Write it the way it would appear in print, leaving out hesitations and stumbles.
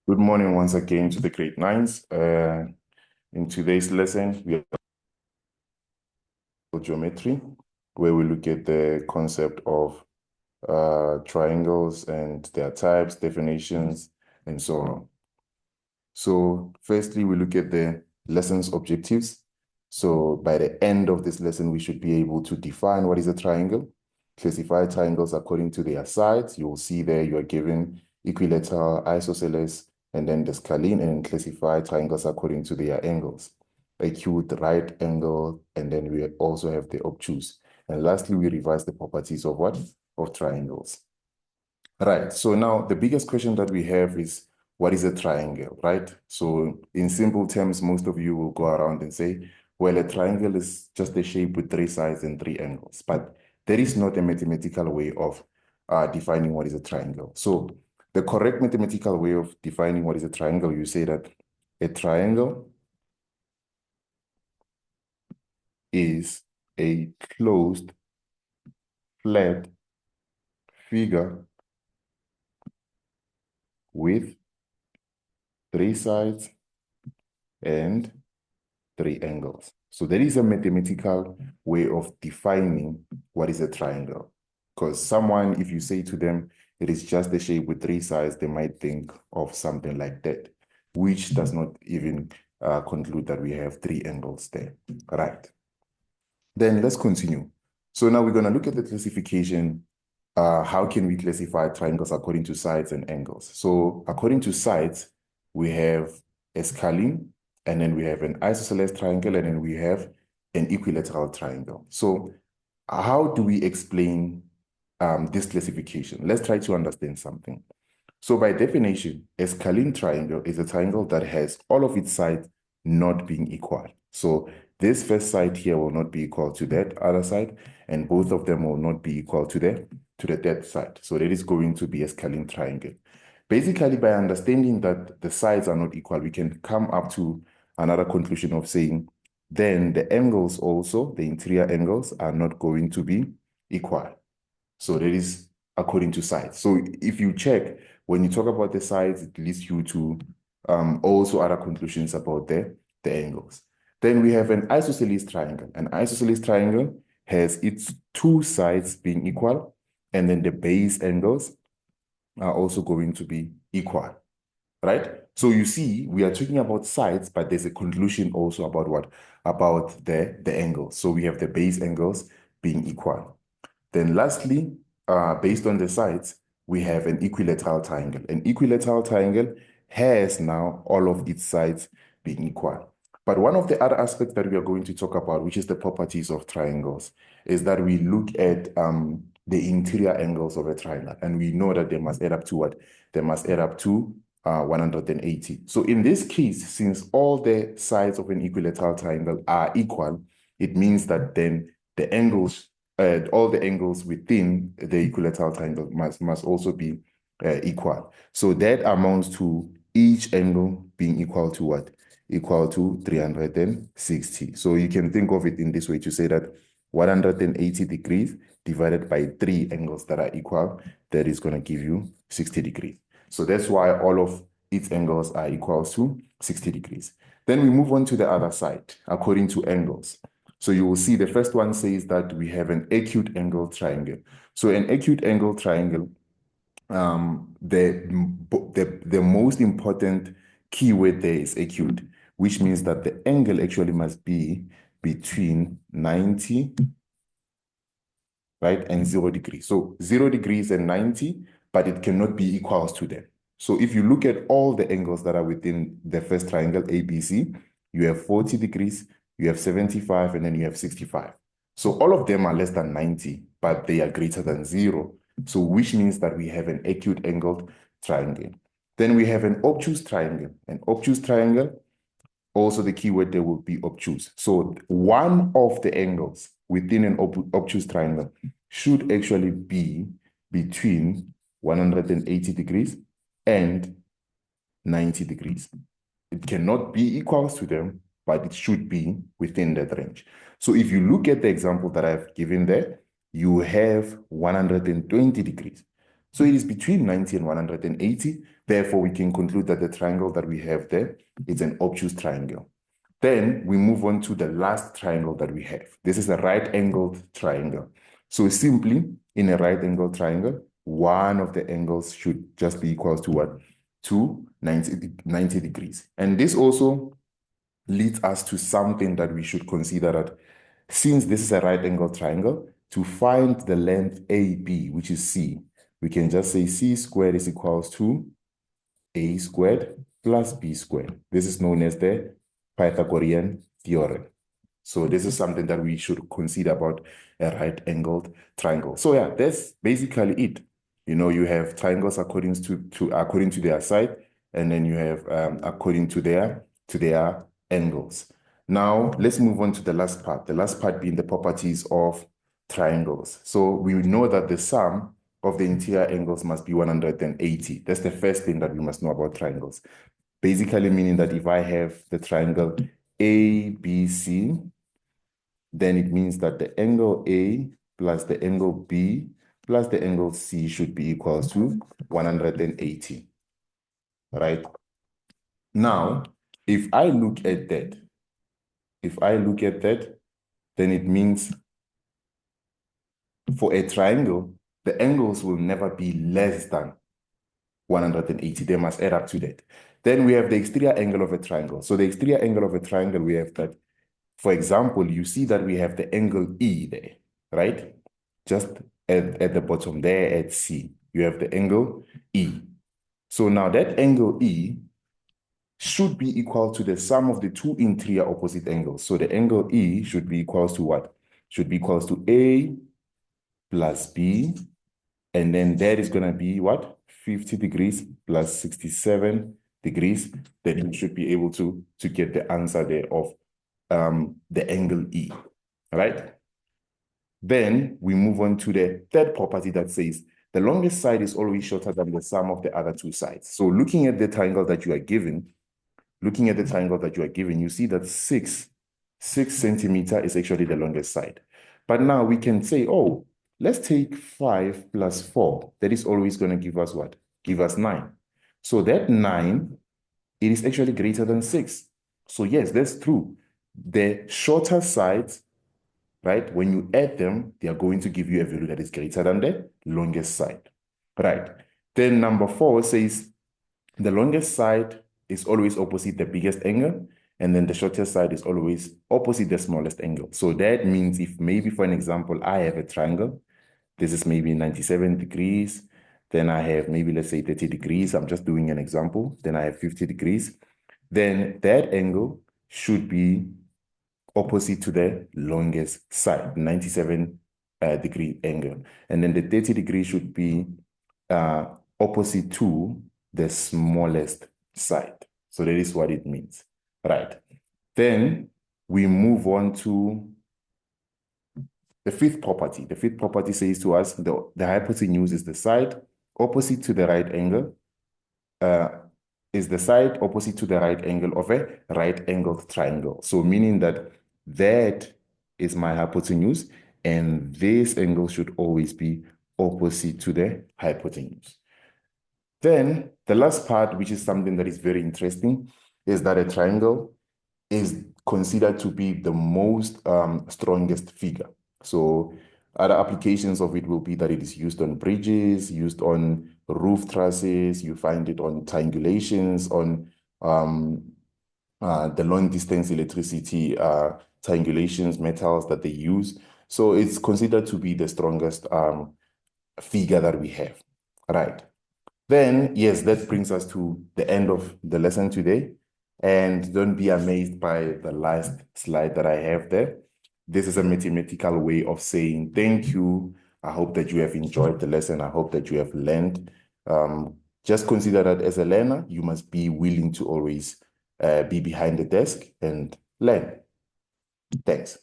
Good morning once again to the grade nines. In today's lesson, we have geometry, where we look at the concept of triangles and their types, definitions, and so on. So firstly, we look at the lesson's objectives. So by the end of this lesson, we should be able to define what is a triangle, classify triangles according to their sides. You will see there you are given equilateral, isosceles, and then the scalene, and classify triangles according to their angles. Acute, right angle, and then we also have the obtuse. And lastly, we revise the properties of what? Of triangles. Right. So now the biggest question that we have is, what is a triangle, right? So in simple terms, most of you will go around and say, well, a triangle is just a shape with three sides and three angles. But there is not a mathematical way of defining what is a triangle. So the correct mathematical way of defining what is a triangle, you say that a triangle is a closed, flat figure with three sides and three angles. So there is a mathematical way of defining what is a triangle. Because someone, if you say to them, it is just a shape with three sides, they might think of something like that, which does not even conclude that we have three angles there. Right. Then let's continue. So now we're going to look at the classification. How can we classify triangles according to sides and angles? So according to sides, we have a scalene, and then we have an isosceles triangle, and then we have an equilateral triangle. So how do we explain this classification? Let's try to understand something. So by definition, a scalene triangle is a triangle that has all of its sides not being equal. So this first side here will not be equal to that other side, and both of them will not be equal to the third side. So that is going to be a scalene triangle. Basically, by understanding that the sides are not equal, we can come up to another conclusion of saying, then the angles also, the interior angles, are not going to be equal. So that is according to sides. So if you check, when you talk about the sides, it leads you to also other conclusions about the angles. Then we have an isosceles triangle. An isosceles triangle has its two sides being equal, and then the base angles are also going to be equal, right? So you see, we are talking about sides, but there's a conclusion also about what? About the angles. So we have the base angles being equal. Then lastly, based on the sides, we have an equilateral triangle. An equilateral triangle has now all of its sides being equal. But one of the other aspects that we are going to talk about, which is the properties of triangles, is that we look at the interior angles of a triangle. And we know that they must add up to what? They must add up to 180. So in this case, since all the sides of an equilateral triangle are equal, it means that then the angles, all the angles within the equilateral triangle must also be equal. So that amounts to each angle being equal to what? Equal to 360. So you can think of it in this way, to say that 180 degrees divided by three angles that are equal, that is going to give you 60 degrees. So that's why all of its angles are equal to 60 degrees. Then we move on to the other side, according to angles. So you will see the first one says that we have an acute angle triangle. So an acute angle triangle, the most important keyword there is acute, which means that the angle actually must be between 90, right, and 0 degrees. So 0 degrees and 90, but it cannot be equals to them. So if you look at all the angles that are within the first triangle ABC, you have 40 degrees, you have 75, and then you have 65. So all of them are less than 90, but they are greater than 0. So which means that we have an acute angled triangle. Then we have an obtuse triangle. An obtuse triangle, also the keyword there will be obtuse. So one of the angles within an obtuse triangle should actually be between 180 degrees and 90 degrees. It cannot be equals to them, but it should be within that range. So if you look at the example that I've given there, you have 120 degrees. So it is between 90 and 180. Therefore, we can conclude that the triangle that we have there is an obtuse triangle. Then we move on to the last triangle that we have. This is a right-angled triangle. So simply, in a right-angled triangle, one of the angles should just be equal to what? To 90 degrees. And this also leads us to something that we should consider, that since this is a right-angled triangle, to find the length AB, which is C, we can just say C squared is equals to A squared plus B squared. This is known as the Pythagorean theorem. So this is something that we should consider about a right-angled triangle. So yeah, that's basically it. You know, you have triangles according to their side, and then you have according to their angles. Now let's move on to the last part. The last part being the properties of triangles. So we know that the sum of the interior angles must be 180. That's the first thing that we must know about triangles. Basically meaning that if I have the triangle ABC, then it means that the angle A plus the angle B plus the angle C should be equals to 180, right? Now, if I look at that, then it means for a triangle, the angles will never be less than 180. They must add up to that. Then we have the exterior angle of a triangle. So the exterior angle of a triangle, we have that. For example, you see that we have the angle E there, right? Just at the bottom there at C, you have the angle E. So now that angle E should be equal to the sum of the two interior opposite angles. So the angle E should be equals to what? Should be equals to A plus B, and then that is going to be what? 50 degrees plus 67 degrees. Then you should be able to get the answer there of the angle E, right? Then we move on to the third property that says the longest side is always shorter than the sum of the other two sides. So looking at the triangle that you are given, you see that 6 centimeter is actually the longest side. But now we can say, oh, let's take 5 plus 4. That is always going to give us what? Give us 9. So that 9, it is actually greater than 6. So yes, that's true. The shorter sides, right, when you add them, they are going to give you a value that is greater than the longest side, right? Then number 4 says the longest side is always opposite the biggest angle, and then the shortest side is always opposite the smallest angle. So that means if maybe, for an example, I have a triangle, this is maybe 97 degrees, then I have maybe, let's say 30 degrees. I'm just doing an example. Then I have 50 degrees. Then that angle should be opposite to the longest side, 97 degree angle. And then the 30 degrees should be opposite to the smallest side. So that is what it means, right? Then we move on to the fifth property. The fifth property says to us the hypotenuse is the side opposite to the right angle, is the side opposite to the right angle of a right-angled triangle. So meaning that that is my hypotenuse, and this angle should always be opposite to the hypotenuse. Then the last part, which is something that is very interesting, is that a triangle is considered to be the most strongest figure. So other applications of it will be that it is used on bridges, used on roof trusses, you find it on triangulations, on the long distance electricity triangulations, metals that they use. So it's considered to be the strongest figure that we have, right? Then, yes, that brings us to the end of the lesson today. And don't be amazed by the last slide that I have there. This is a mathematical way of saying thank you. I hope that you have enjoyed the lesson. I hope that you have learned. Just consider that as a learner, you must be willing to always be behind the desk and learn. Thanks.